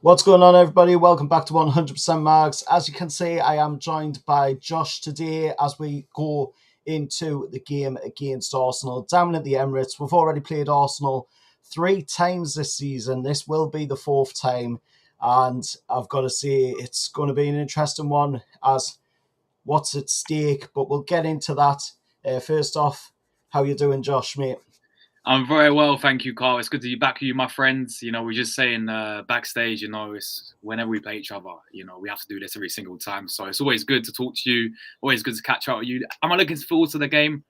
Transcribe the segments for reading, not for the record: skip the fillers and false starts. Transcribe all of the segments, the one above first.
What's going on, everybody? Welcome back to 100% Marks. As you can see, I am joined by Josh today as we go into the game against Arsenal down at the Emirates. We've already played Arsenal 3 times this season. This will be the 4th time, and I've got to say it's going to be an interesting one as what's at stake, but we'll get into that. First off, how you doing, Josh, mate? I'm very well, thank you, Carl. It's good to be back with you, my friends. We're just saying backstage, it's whenever we play each other, we have to do this every single time. So it's always good to talk to you, always good to catch up with you. Am I looking forward to the game?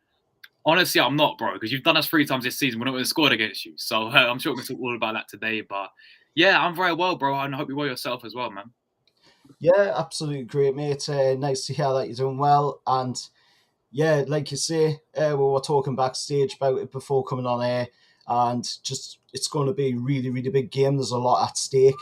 Honestly, I'm not, bro, because you've done us 3 times this season. We're not going to score against you. So I'm sure we're going to talk all about that today. But yeah, I'm very well, bro, and I hope you well yourself as well, man. Yeah, absolutely great, mate. Nice to hear that you're doing well. And yeah, like you say, we were talking backstage about it before coming on air, and just it's going to be a really, really big game. There's a lot at stake.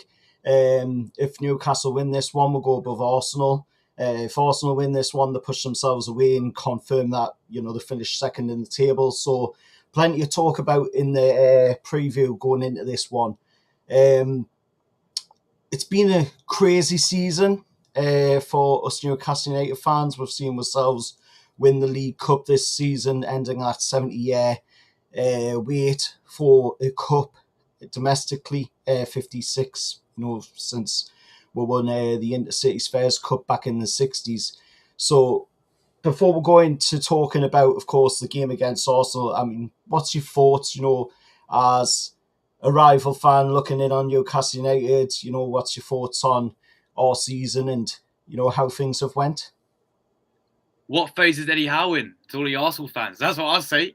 If Newcastle win this one, we'll go above Arsenal. If Arsenal win this one, they push themselves away and confirm that they finish second in the table. So plenty to talk about in the preview going into this one. It's been a crazy season for us Newcastle United fans. We've seen ourselves win the League Cup this season, ending that 70-year wait for a cup domestically, 56, since we won the Intercities Fairs Cup back in the 60s. So before we go into talking about, of course, the game against Arsenal, I mean, what's your thoughts, as a rival fan looking in on Newcastle United, what's your thoughts on our season and, how things have went? What phase is Eddie Howe in to all the Arsenal fans? That's what I'll say.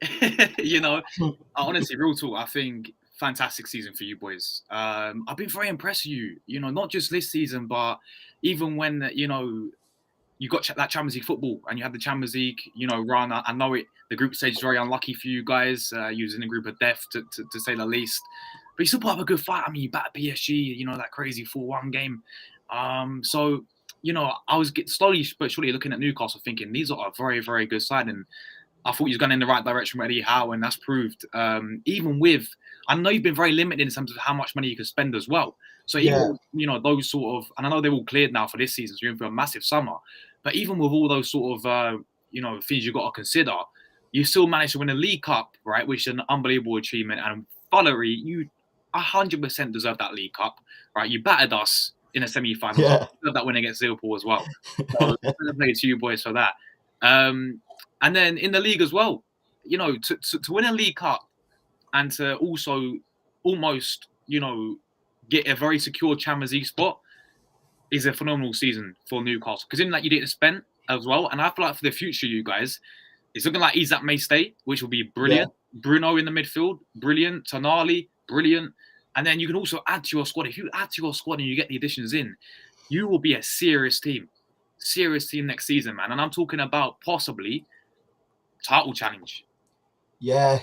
Honestly, real talk, I think fantastic season for you boys. I've been very impressed with you, not just this season, but even when, you got that Champions League football and you had the Champions League, run. I know the group stage is very unlucky for you guys. You was in a group of death, to say the least. But you still put up a good fight. I mean, you battered PSG, that crazy 4-1 game. I was slowly but surely looking at Newcastle thinking these are a very, very good side. And I thought he was going in the right direction with Eddie Howe, and that's proved. Even with, I know you've been very limited in terms of how much money you can spend as well. So even, those sort of, and I know they're all cleared now for this season, so you're in for a massive summer. But even with all those sort of, things you've got to consider, you still managed to win a League Cup, right, which is an unbelievable achievement. And Valerie, you 100% deserve that League Cup, right? You battered us in a semi-final. Yeah. You deserve that win against Liverpool as well. So play to you boys for that. And then in the league as well, to win a League Cup and to also almost, get a very secure Champions League spot is a phenomenal season for Newcastle. Because in that you didn't spend as well. And I feel like for the future, you guys, it's looking like Isak may stay, which will be brilliant. Yeah. Bruno in the midfield, brilliant. Tonali, brilliant. And then you can also add to your squad. If you add to your squad and you get the additions in, you will be a serious team. Serious team next season, man. And I'm talking about possibly title challenge. Yeah.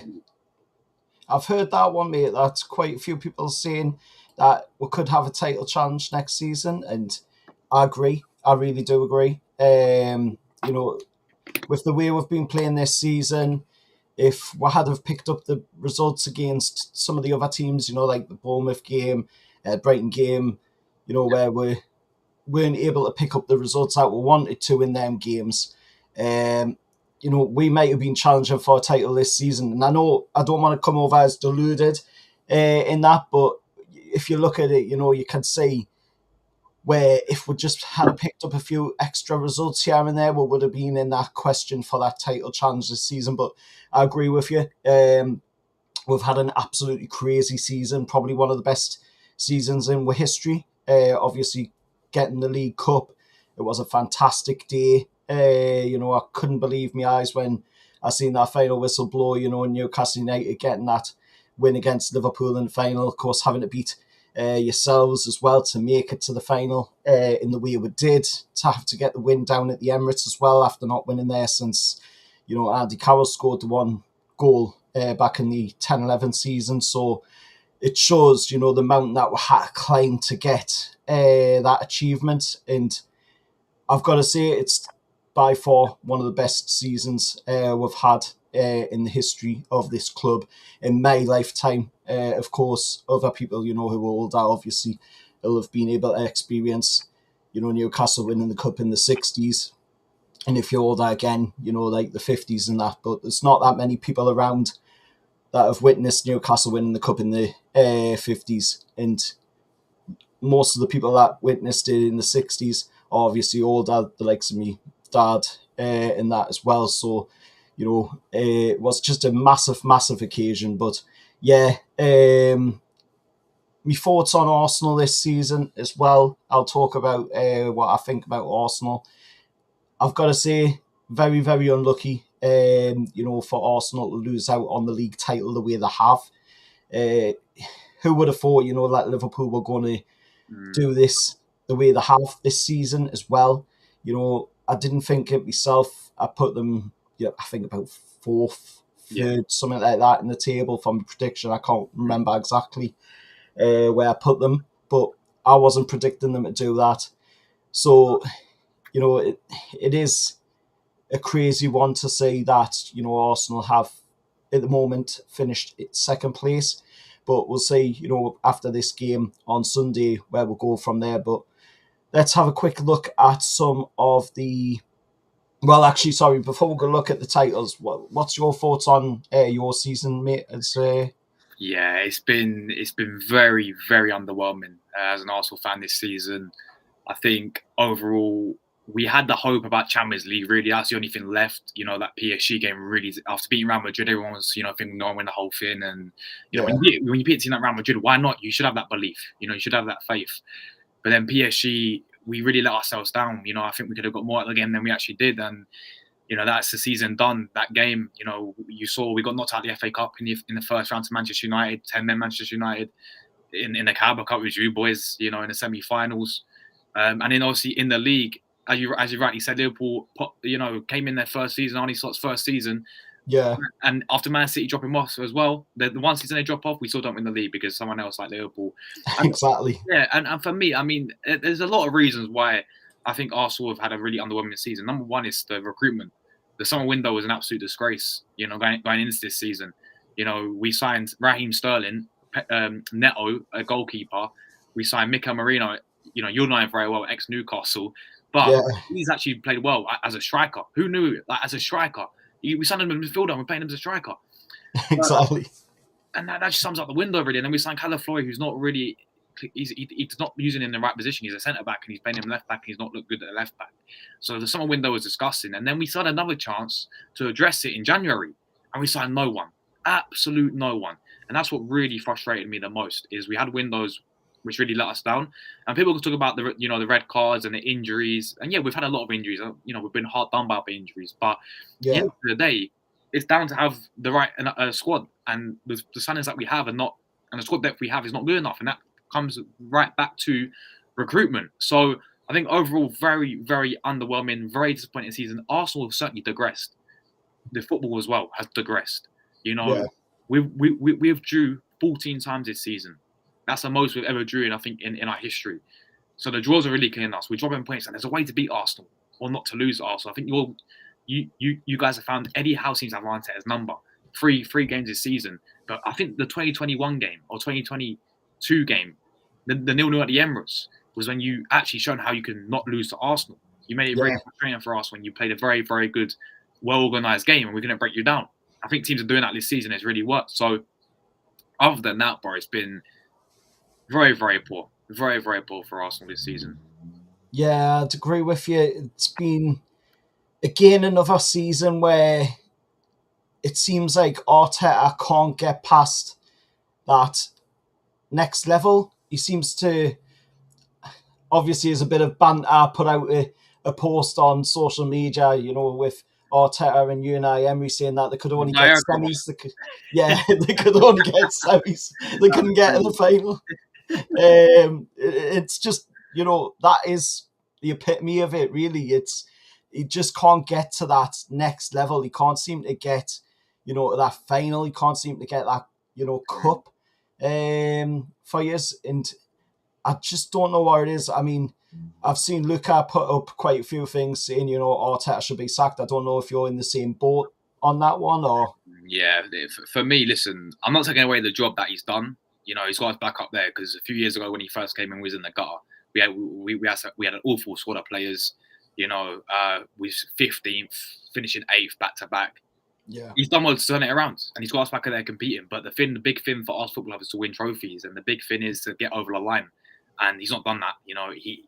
I've heard that one, mate. That's quite a few people saying that we could have a title challenge next season. And I agree. I really do agree. With the way we've been playing this season, if we had have picked up the results against some of the other teams, like the Bournemouth game, Brighton game, where we weren't able to pick up the results that we wanted to in them games, we might have been challenging for a title this season. And I know I don't want to come over as deluded in that, but if you look at it, you can see where if we just had picked up a few extra results here and there, we would have been in that question for that title challenge this season. But I agree with you. We've had an absolutely crazy season, probably one of the best seasons in history. Obviously, getting the League Cup, it was a fantastic day. I couldn't believe my eyes when I seen that final whistle blow, Newcastle United getting that win against Liverpool in the final. Of course, having to beat yourselves as well to make it to the final in the way we did, to have to get the win down at the Emirates as well after not winning there since, Andy Carroll scored the one goal back in the 10-11 season. So it shows, the mountain that we had to climb to get that achievement. And I've got to say, it's by far one of the best seasons we've had in the history of this club in my lifetime. Of course, other people, who are older, obviously will have been able to experience, Newcastle winning the cup in the 60s. And if you're older again, like the 50s and that. But there's not that many people around that have witnessed Newcastle winning the cup in the 50s. And most of the people that witnessed it in the 60s are obviously older, the likes of me dad and that as well. So, it was just a massive, massive occasion. But yeah, my thoughts on Arsenal this season as well. I'll talk about what I think about Arsenal. I've got to say, very, very unlucky, for Arsenal to lose out on the league title the way they have. Who would have thought, that Liverpool were going to do this the way they have this season as well? I didn't think it myself. I put them, I think about fourth, third, something like that in the table from prediction. I can't remember exactly where I put them, but I wasn't predicting them to do that. So, it is a crazy one to say that, Arsenal have at the moment finished at second place, but we'll see, after this game on Sunday where we'll go from there. But let's have a quick look at some of the... Well, actually, sorry, before we go look at the titles, what's your thoughts on your season, mate? Yeah, it's been very, very underwhelming as an Arsenal fan this season. I think overall we had the hope about Champions League. Really, that's the only thing left. That PSG game really, after beating Real Madrid, everyone was thinking no one win the whole thing. And when you beat a team like Real Madrid, why not? You should have that belief. You should have that faith. But then PSG, we really let ourselves down. I think we could have got more out of the game than we actually did. And that's the season done. That game, you saw we got knocked out of the FA Cup in the first round to Manchester United, 10-men Manchester United. In the Carabao Cup with you boys, in the semi-finals. And then obviously in the league, as you rightly said, Liverpool, came in their first season, Arne Slot's first season. Yeah. And after Man City dropping off as well, the one season they drop off, we still don't win the league because someone else like Liverpool. And, exactly. Yeah, and for me, I mean, there's a lot of reasons why I think Arsenal have had a really underwhelming season. Number one is the recruitment. The summer window was an absolute disgrace, going into this season. We signed Raheem Sterling, Neto, a goalkeeper. We signed Mikel Merino, you'll know him very well, ex-Newcastle. But he's actually played well as a striker. Who knew? As a striker. We signed him as a midfielder and we're playing him as a striker. Exactly. And that just sums up the window, really. And then we signed Calaflori, who's not really... He's not using him in the right position. He's a centre-back and he's playing him left-back and he's not looked good at the left-back. So the summer window was disgusting. And then we signed another chance to address it in January. And we signed no one. Absolute no one. And that's what really frustrated me the most, is we had windows which really let us down. And people talk about the red cards and the injuries. And yeah, we've had a lot of injuries. We've been hard done by injuries. But at the end of the day, it's down to have the right squad. And the signings that we have and the squad depth we have is not good enough. And that comes right back to recruitment. So I think overall, very, very underwhelming, very disappointing season. Arsenal have certainly digressed. The football as well has digressed. We've drew 14 times this season. That's the most we've ever drew in, I think, in our history. So the draws are really killing us. We're dropping points, and there's a way to beat Arsenal or not to lose Arsenal. I think you guys have found Eddie Howe seems to have Arteta's number. Three games this season. But I think the 2021 game or 2022 game, the 0-0 at the Emirates, was when you actually shown how you can not lose to Arsenal. You made it very frustrating for us when you played a very, very good, well-organised game and we're going to break you down. I think teams are doing that this season. It's really worked. So other than that, bro, it's been very, very poor. Very, very poor for Arsenal this season. Yeah, I'd agree with you. It's been, again, another season where it seems like Arteta can't get past that next level. He seems to, obviously, as a bit of banter, put out a post on social media, with Arteta and Unai Emery saying that they could only get semis. They could only get semis. They couldn't get in the final. It's just, that is the epitome of it, really. He just can't get to that next level. He can't seem to get, to that final. He can't seem to get that, cup for years. And I just don't know what it is. I mean, I've seen Luca put up quite a few things saying, Arteta should be sacked. I don't know if you're in the same boat on that one or... Yeah, for me, listen, I'm not taking away the job that he's done. he's got us back up there because a few years ago when he first came in, we was in the gutter. We had an awful squad of players. We was 15th, finishing 8th back to back. Yeah. He's done well to turn it around, and he's got us back there competing. But the big thing for us football club is to win trophies, and the big thing is to get over the line. And he's not done that.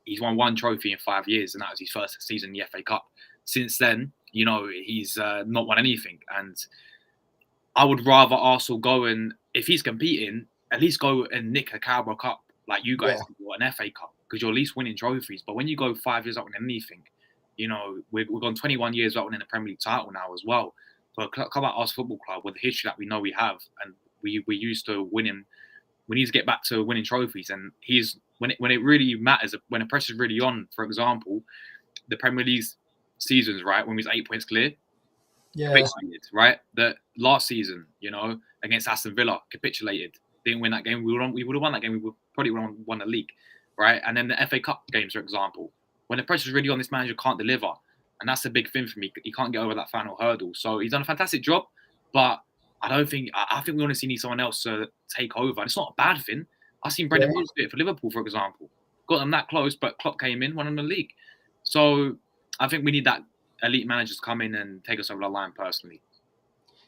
He's won 1 trophy in 5 years, and that was his first season in the FA Cup. Since then, he's not won anything. And I would rather Arsenal go and, if he's competing, at least go and nick a Carabao Cup like you guys did, or an FA Cup, because you're at least winning trophies. But when you go 5 years without winning anything, we've gone 21 years without winning the Premier League title now as well. For a club like us football club, with the history that we know we have, and we're used to winning, we need to get back to winning trophies. And when it really matters, when the pressure's really on, for example, the Premier League seasons, right, when we was 8 points clear, capitulated, right? The last season, against Aston Villa, capitulated, didn't win that game. We would have won that game. We would probably won the league, right? And then the FA Cup games, for example, when the pressure's really on, this manager can't deliver, and that's a big thing for me. He can't get over that final hurdle. So he's done a fantastic job, but I think we honestly need someone else to take over. And it's not a bad thing. I've seen Brendan Rodgers do it for Liverpool, for example. Got them that close, but Klopp came in, won them the league. So I think we need that elite manager to come in and take us over the line, personally.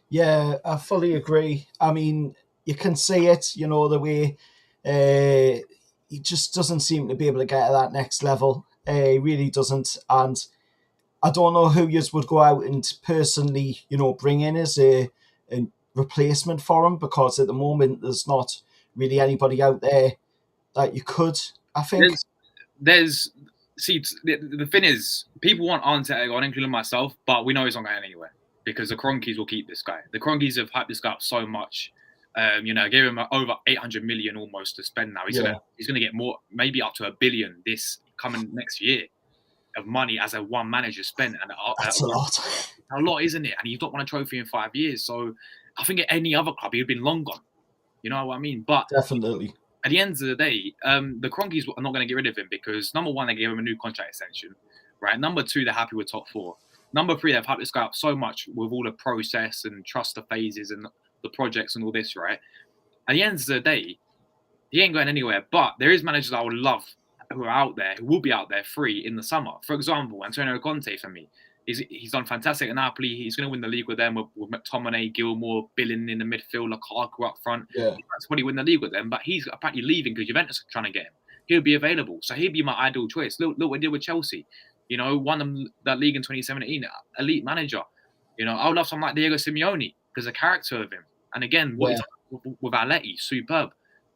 Yeah, I fully agree. I mean, you can see it, the way he just doesn't seem to be able to get to that next level. He really doesn't. And I don't know who you would go out and personally, bring in as a replacement for him, because at the moment there's not really anybody out there that you could, I think. See, the thing is, people want Arteta, including myself, but we know he's not going anywhere because the Cronkies will keep this guy. The Cronkies have hyped this guy up so much. Gave him over 800 million almost to spend now. He's gonna get more, maybe up to $1 billion this coming next year of money as a one manager spent. And that's a lot. A lot, isn't it? And he's not won a trophy in 5 years. So I think at any other club he'd been long gone. You know what I mean? But definitely. At the end of the day, the Cronkies are not going to get rid of him because, number one, they gave him a new contract extension, right? Number two, they're happy with top 4. Number 3, they've hyped this guy up so much with all the process and trust the phases and the projects and all this, right? At the end of the day, he ain't going anywhere. But there is managers I would love who are out there, who will be out there free in the summer. For example, Antonio Conte, for me. He's done fantastic at Napoli. He's going to win the league with them, with McTominay, Gilmore, Billing in the midfield, Lukaku up front. Yeah. He's probably win the league with them, but he's apparently leaving because Juventus are trying to get him. He'll be available. So he'd be my ideal choice. Look what he did with Chelsea. Won them that league in 2017. Elite manager. I would love someone like Diego Simeone because the character of him. And again, what he's done with Atleti, superb.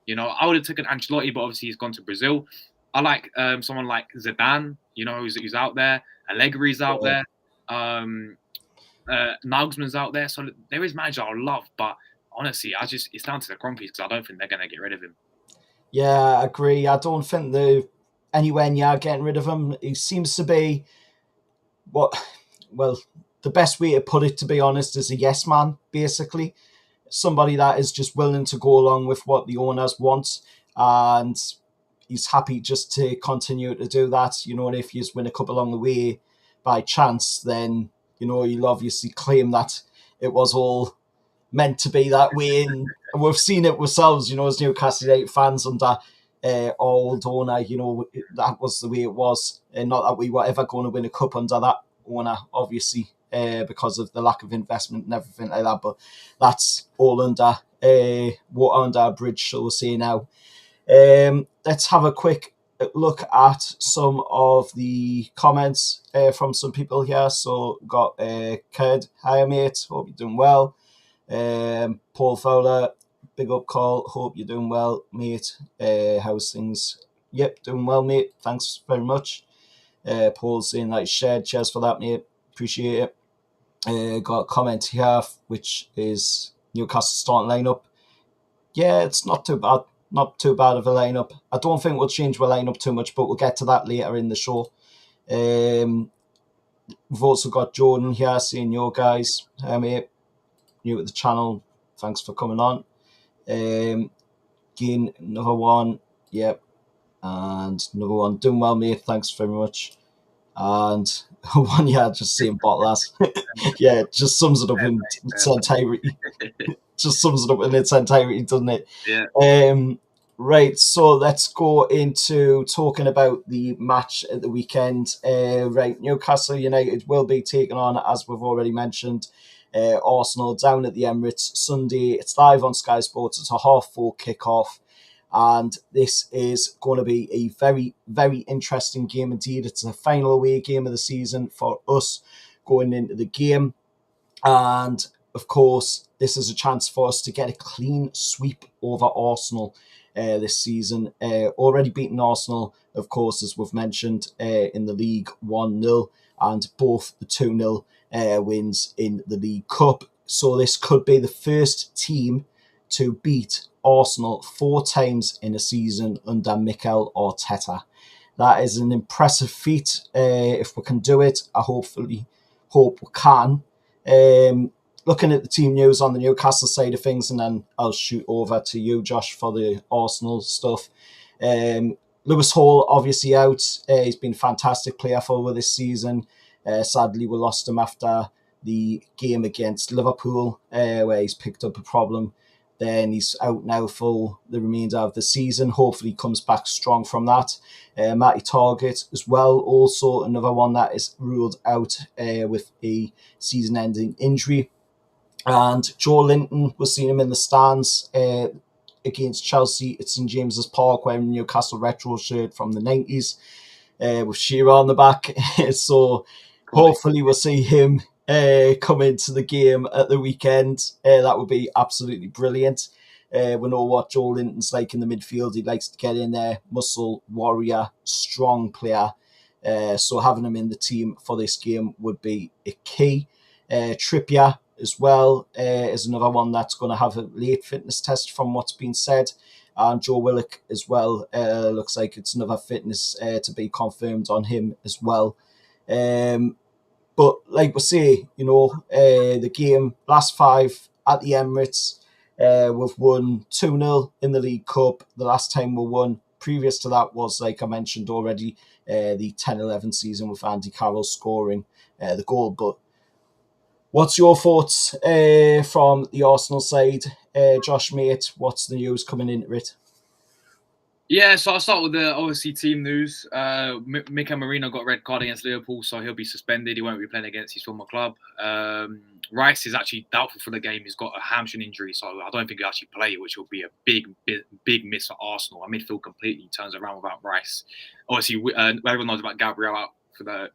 I would have taken Ancelotti, but obviously he's gone to Brazil. I like someone like Zidane, who's out there. Allegri's out there. Nagelsmann's out there, so there is manager I love, but honestly, it's down to the Cronkies because I don't think they're going to get rid of him. Yeah, I agree. I don't think they're anywhere near getting rid of him. He seems to be the best way to put it, to be honest, is a yes man, basically. Somebody that is just willing to go along with what the owners want, and he's happy just to continue to do that. And if you just win a cup along the way by chance, then you'll obviously claim that it was all meant to be that way, and we've seen it ourselves, as Newcastle United fans under old owner, that was the way it was, and not that we were ever going to win a cup under that owner, obviously, because of the lack of investment and everything like that, but that's all under water under a bridge, shall we say now. Let's have a quick look at some of the comments from some people here. So we've got Ked, hi mate, hope you're doing well. Paul Fowler, big up call, hope you're doing well mate. How's things? Yep, doing well mate, thanks very much. Paul's saying shared, cheers for that mate, appreciate it. Got a comment here which is Newcastle starting lineup. Yeah, it's not too bad. Not too bad of a lineup. I don't think we'll change our lineup too much, but we'll get to that later in the show. We've also got Jordan here saying, yo guys, mate, new to the channel, thanks for coming on. Again, another one, yep, and another one, doing well mate, thanks very much. And one, just saying bottlers. Yeah, it just sums it up in its entirety. just sums it up in its entirety, doesn't it? Yeah. Right, so let's go into talking about the match at the weekend. Right, Newcastle United will be taking on, as we've already mentioned, Arsenal down at the Emirates Sunday. It's live on Sky Sports. It's a 4:30 kickoff. And this is going to be a very, very interesting game indeed. It's the final away game of the season for us going into the game. And of course, this is a chance for us to get a clean sweep over Arsenal this season. Already beaten Arsenal, of course, as we've mentioned, in the league 1-0 and both the 2-0 wins in the League Cup. So this could be the first team to beat Arsenal 4 times in a season under Mikel Arteta. That is an impressive feat. If we can do it, I hope we can. Looking at the team news on the Newcastle side of things, and then I'll shoot over to you, Josh, for the Arsenal stuff. Lewis Hall, obviously out. He's been a fantastic player for us this season. Sadly, we lost him after the game against Liverpool, where he's picked up a problem. Then he's out now for the remainder of the season. Hopefully he comes back strong from that. Matty Target as well, also another one that is ruled out with a season-ending injury. And Joe Linton, we've seen him in the stands against Chelsea at St James's Park wearing a Newcastle retro shirt from the 90s with Shearer on the back. So hopefully we'll see him come into the game at the weekend. That would be absolutely brilliant. We know what Joe Linton's like in the midfield. He likes to get in there, muscle, warrior, strong player. So having him in the team for this game would be a key. Trippier as well is another one that's going to have a late fitness test from what's been said. And Joe Willock as well. Looks like it's another fitness to be confirmed on him as well. But like we say, the game, last 5 at the Emirates, we've won 2-0 in the League Cup. The last time we won previous to that was, like I mentioned already, the 10-11 season with Andy Carroll scoring the goal. But what's your thoughts from the Arsenal side? Josh, mate, what's the news coming into it? Yeah, so I'll start with the obviously team news. Mikel Merino got a red card against Liverpool, so he'll be suspended. He won't be playing against his former club. Rice is actually doubtful for the game. He's got a hamstring injury, so I don't think he'll actually play, which will be a big miss for Arsenal. Our midfield completely turns around without Rice. Obviously, everyone knows about Gabriel out for the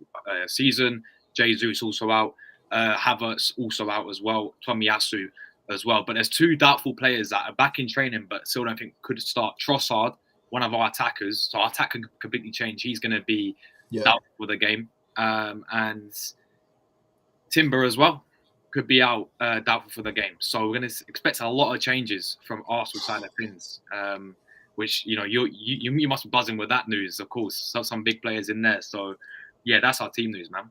season. Jesus also out. Havertz also out as well. Tomiyasu as well. But there's 2 doubtful players that are back in training, but still don't think could start. Trossard, one of our attackers. So our attack can completely change. He's going to be doubtful for the game. And Timber as well could be out doubtful for the game. So we're going to expect a lot of changes from Arsenal side of things, which, you must be buzzing with that news, of course. So some big players in there. So, yeah, that's our team news, man.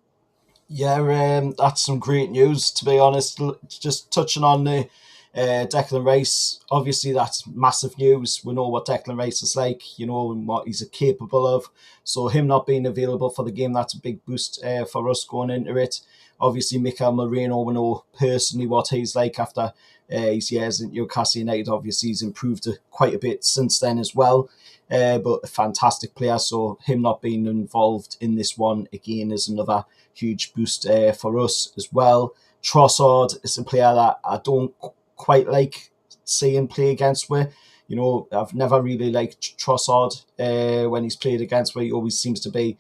Yeah, that's some great news, to be honest. Just touching on the Declan Rice, obviously that's massive news. We know what Declan Rice is like, and what he's capable of. So him not being available for the game, that's a big boost for us going into it. Obviously, Mikel Merino, we know personally what he's like after his years at Newcastle United. Obviously, he's improved quite a bit since then as well. But a fantastic player, so him not being involved in this one again is another huge boost for us as well. Trossard is a player that I don't quite like seeing play against me. I've never really liked Trossard when he's played against me. He always seems to be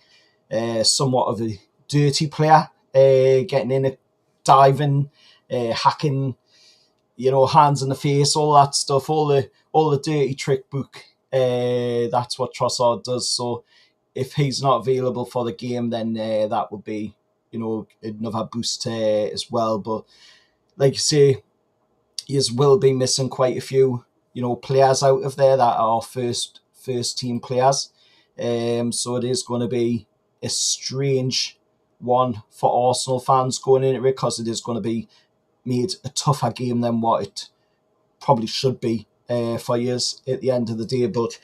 somewhat of a dirty player, getting in, diving, hacking, hands in the face, all that stuff, all the dirty trick book. That's what Trossard does. So if he's not available for the game, then that would be, another boost as well. But like you say, he will be missing quite a few, players out of there that are first team players. So it is going to be a strange one for Arsenal fans going into it, because it is going to be made a tougher game than what it probably should be for years at the end of the day. But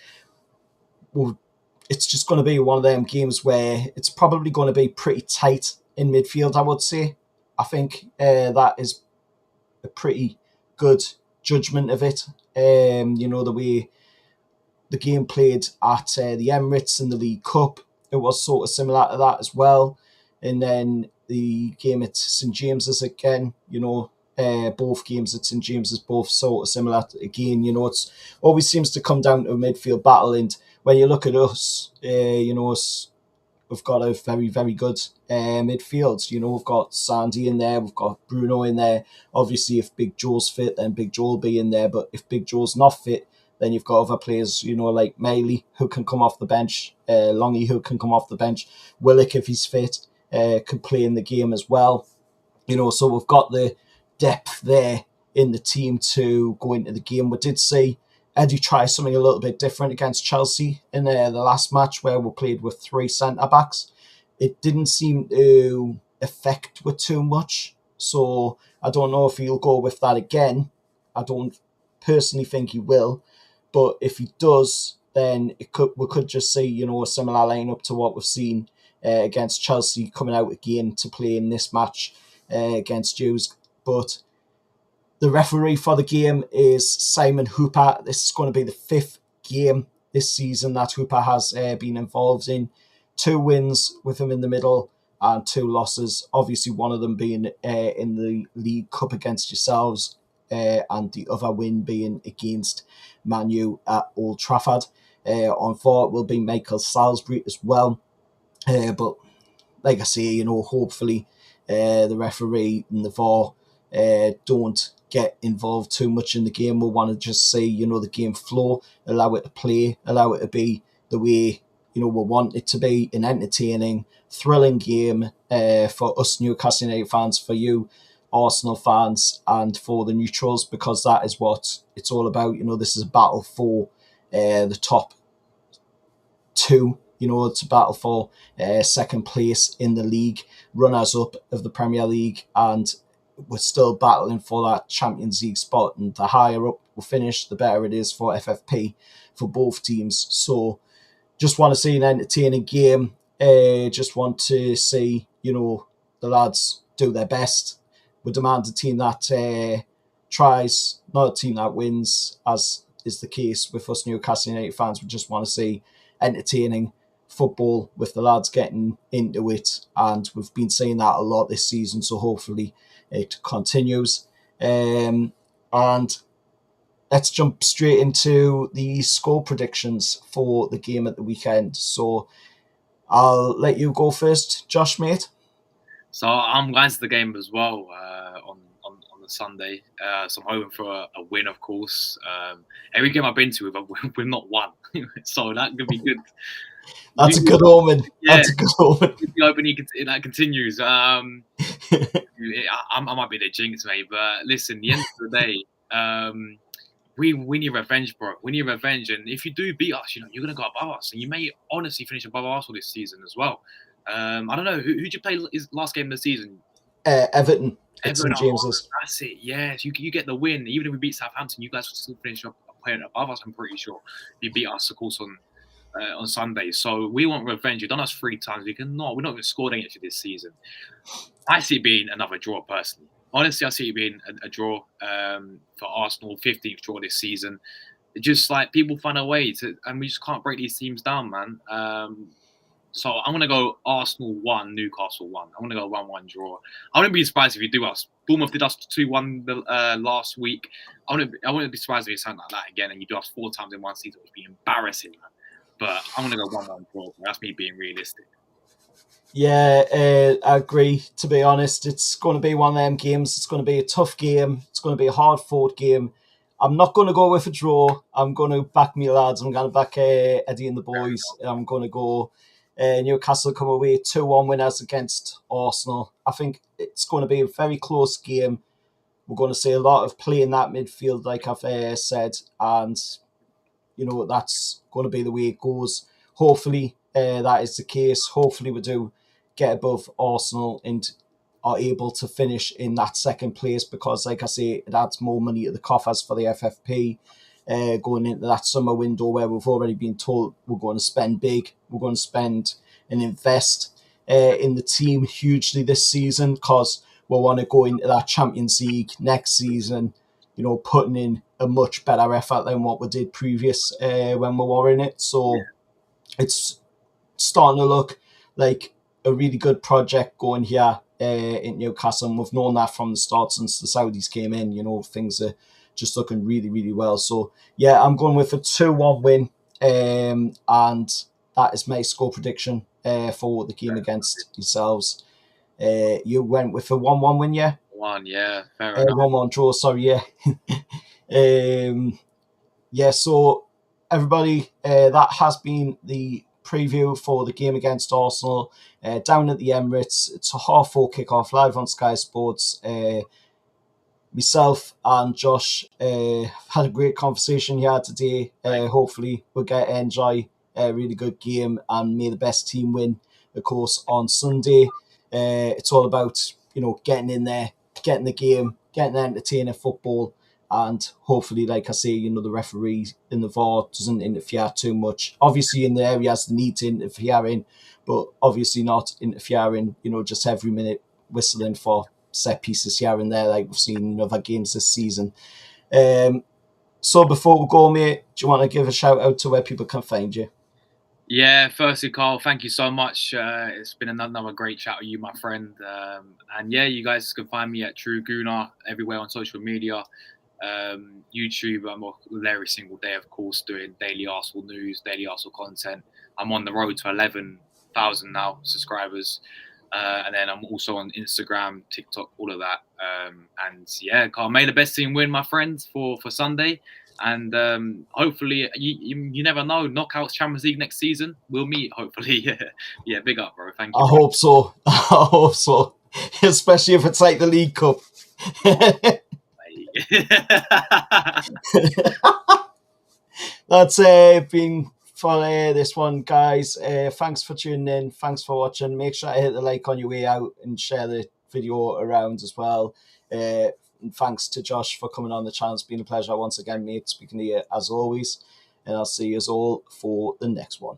it's just going to be one of them games where it's probably going to be pretty tight in midfield, I would say. I think that is a pretty good judgment of it. The way the game played at the Emirates in the League Cup, it was sort of similar to that as well. And then the game at St James's again, both games at St James's both sort of similar. Again, it always seems to come down to a midfield battle. And when you look at us, we've got a very, very good midfield. We've got Sandy in there, we've got Bruno in there. Obviously, if Big Joe's fit, then Big Joe will be in there. But if Big Joe's not fit, then you've got other players, like Maley, who can come off the bench, Longy, who can come off the bench, Willock, if he's fit, could play in the game as well. So we've got the depth there in the team to go into the game. We did see Eddie try something a little bit different against Chelsea in the last match where we played with 3 centre-backs. It didn't seem to affect with too much. So I don't know if he'll go with that again. I don't personally think he will. But if he does, then we could just see, a similar lineup to what we've seen against Chelsea coming out again to play in this match against Jews. But the referee for the game is Simon Hooper. This is going to be the 5th game this season that Hooper has been involved in. 2 wins with him in the middle and 2 losses. Obviously, one of them being in the League Cup against yourselves and the other win being against Man U at Old Trafford. On 4 will be Michael Salisbury as well. But like I say, hopefully the referee and the VAR don't get involved too much in the game. We want to just see, the game flow, allow it to play, allow it to be the way, we want it to be, an entertaining, thrilling game for us Newcastle United fans, for you Arsenal fans, and for the neutrals, because that is what it's all about. This is a battle for the top 2. It's a battle for second place in the league, runners-up of the Premier League, and we're still battling for that Champions League spot. And the higher up we finish, the better it is for FFP, for both teams. So just want to see an entertaining game. Just want to see, the lads do their best. We demand a team that tries, not a team that wins, as is the case with us Newcastle United fans. We just want to see entertaining football with the lads getting into it, and we've been saying that a lot this season, so hopefully it continues. And let's jump straight into the score predictions for the game at the weekend. So I'll let you go first, Josh, mate. So I'm going to the game as well on the Sunday. So I'm hoping for a win, of course. Every game I've been to, we've not won. So that could be good. That's a good omen. Yeah, that's a good omen. Hoping that continues. I might be the jinx, mate. But listen, the end of the day, we need revenge, bro. We need revenge. And if you do beat us, you're going to go above us. And you may honestly finish above Arsenal this season as well. I don't know. Who'd you play his last game of the season? Everton. St James's. That's it. Yes, you get the win. Even if we beat Southampton, you guys will still finish up playing above us. I'm pretty sure. You beat us, of course, on Sunday. So we want revenge. You've done us 3 times. We're not even scored against you this season. I see it being another draw, personally. Honestly, I see it being a draw for Arsenal, 15th draw this season. Just like people find a way to, and we just can't break these teams down, man. So I'm going to go Arsenal 1, Newcastle 1. I'm going to go 1-1 draw. I wouldn't be surprised if you do us. Bournemouth did us 2-1 last week. I wouldn't be surprised if you something like that again and you do us 4 times in one season. It would be embarrassing, man. But I'm going to go 1-1 draw. That's me being realistic. Yeah, I agree. To be honest, it's going to be one of them games. It's going to be a tough game. It's going to be a hard-fought game. I'm not going to go with a draw. I'm going to back me lads. I'm going to back Eddie and the boys. I'm going to go Newcastle come away 2-1 winners against Arsenal. I think it's going to be a very close game. We're going to see a lot of play in that midfield, like I've said, and that's going to be the way it goes. Hopefully that is the case. Hopefully we do get above Arsenal and are able to finish in that second place, because, like I say, it adds more money to the coffers for the FFP. Going into that summer window where we've already been told we're going to spend big, we're going to spend and invest in the team hugely this season, because we want to go into that Champions League next season putting in a much better effort than what we did previous when we were in it. So it's starting to look like a really good project going here in Newcastle. And we've known that from the start since the Saudis came in. Things are just looking really, really well. So, yeah, I'm going with a 2-1 win. And that is my score prediction for the game against yourselves. You went with a 1-1 win, yeah? 1, yeah, fair enough. 1-1 draw, sorry, yeah. So everybody, that has been the preview for the game against Arsenal down at the Emirates. It's a 4:30 kickoff live on Sky Sports. Myself and Josh had a great conversation here today. Hopefully we'll get to enjoy a really good game, and may the best team win, of course, on Sunday. It's all about getting in there, getting the game, getting entertaining football, and hopefully, like I say, the referee in the VAR doesn't interfere too much. Obviously, in the areas they need to interfere in, but obviously not interfering, just every minute whistling for set pieces here and there, like we've seen in other games this season. So before we go, mate, do you want to give a shout out to where people can find you? Yeah, firstly, Carl, thank you so much. It's been another great chat with you, my friend. And yeah, you guys can find me at True Gooner everywhere on social media. YouTube, I'm there every single day, of course, doing daily Arsenal news, daily Arsenal content. I'm on the road to 11,000 now subscribers. And then I'm also on Instagram, TikTok, all of that. And yeah, Carl, may the best team win, my friends, for Sunday. And hopefully, you never know, knockouts Champions League next season. We'll meet, hopefully. Yeah, big up, bro. Thank you. I hope so. I hope so. Especially if it's like the League Cup. That's been for this one, guys. Thanks for tuning in. Thanks for watching. Make sure to hit the like on your way out and share the video around as well. And thanks to Josh for coming on the channel. It's been a pleasure once again, mate, speaking to you as always. And I'll see you all for the next one.